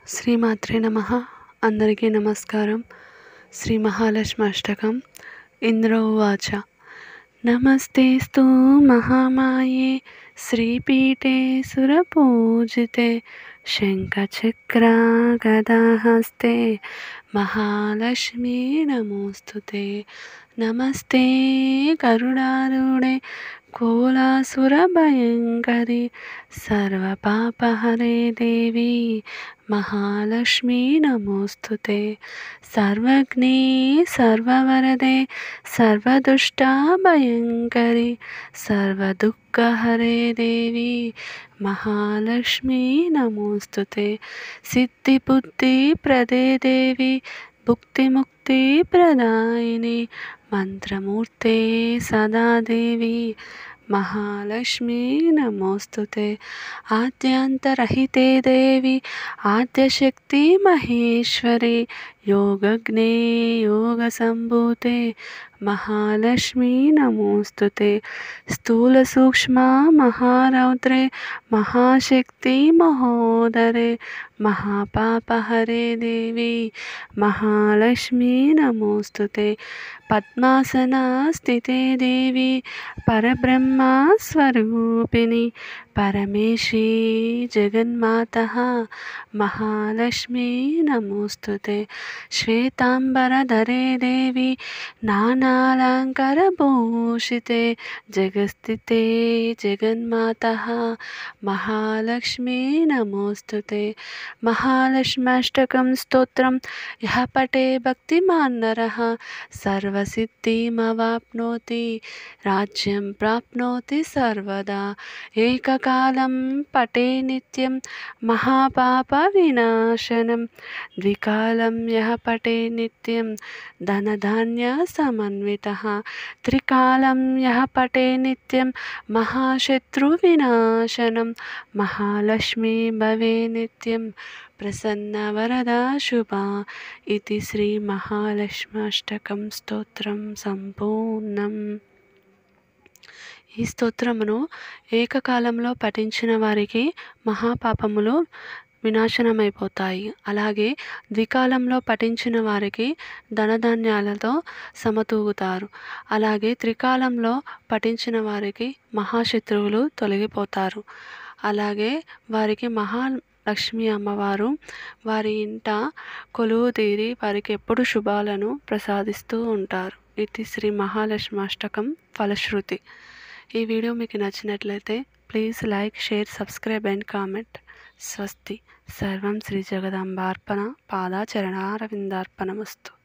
శ్రీమాత్రే నమః. అందరికీ నమస్కారం. శ్రీ మహాలక్ష్మి అష్టకం. ఇంద్ర ఉవాచ నమస్తేస్తు మహామాయే శ్రీపీఠే సురపూజితే శంఖచక్ర గదాహస్తే మహాలక్ష్మీ నమోస్తుతే. నమస్తే గరుడారూఢే కోలాసురభయంకరి సర్వపాపహరే దేవి మహాలక్ష్మీ నమోస్తుతే. సర్వజ్ఞే సర్వవరదే సర్వదుష్టాభయంకరి సర్వదుఃఖహరే దేవి మహాలక్ష్మీ నమోస్తుతే. సిద్ధిబుద్ధి ప్రదే దేవి భుక్తిముక్తి ప్రదాయిని మంత్రమూర్తే సదా దేవి మహాలక్ష్మీ నమోస్తుతే. ఆద్యాంతరహితే దేవి ఆద్యశక్తి మహేశ్వరి యోగజ్ఞే యోగసంభూతే మహాలక్ష్మీ నమోస్తుతే. స్థూల సూక్ష్మ మహారౌద్రే మహాశక్తి మహోదరే మహాపాపహరే దేవి మహాలక్ష్మీ నమోస్తుతే. పద్మాసనా స్థితే దేవి పరబ్రహ్మ స్వరూపిణి పరమేశీ జగన్మాతః మహాలక్ష్మీ నమోస్తుతే. శ్వేతాంబరధరే దేవి నానాలంకారభూషితే జగత్స్థితే జగన్మాతః మహాలక్ష్మీ నమోస్తుతే. మహాలక్ష్మ్యాష్టకం స్తోత్రం యః పఠే భక్తిమాన్ నరః సర్వసిద్ధిమవాప్నోతి రాజ్యం ప్రాప్నోతి సర్వదా. ఏకకాలం పఠే నిత్యం మహాపాప వినాశనం ద్వికాలం యః పఠే నిత్యం ధనధాన్య సమన్వితః. త్రికాలం యః పఠే నిత్యం మహాశత్రు వినాశనం మహాలక్ష్మీ భవే నిత్యం ప్రసన్న వరదా శుభా. ఇది శ్రీ మహాలక్ష్మ్యాష్టకం స్తోత్రం సంపూర్ణం. ఈ స్తోత్రమును ఏకకాలంలో పఠించిన వారికి మహాపాపములు వినాశనమైపోతాయి. అలాగే ద్వికాలంలో పఠించిన వారికి ధనధాన్యాలతో సమతూగుతారు. అలాగే త్రికాలంలో పఠించిన వారికి మహాశత్రువులు తొలగిపోతారు. అలాగే వారికి మహాలక్ష్మి అమ్మవారు వారి ఇంట కొలువు తీరి వారికి ఎప్పుడు శుభాలను ప్రసాదిస్తూ ఉంటారు. ఇది శ్రీ మహాలక్ష్మ్యాష్టకం ఫలశ్రుతి. ఈ వీడియో మీకు నచ్చినట్లయితే please like, share, subscribe and comment. స్వస్తి. సర్వం శ్రీ జగదాంబార్పణ పాదాచరణారవిందార్పణమస్తు.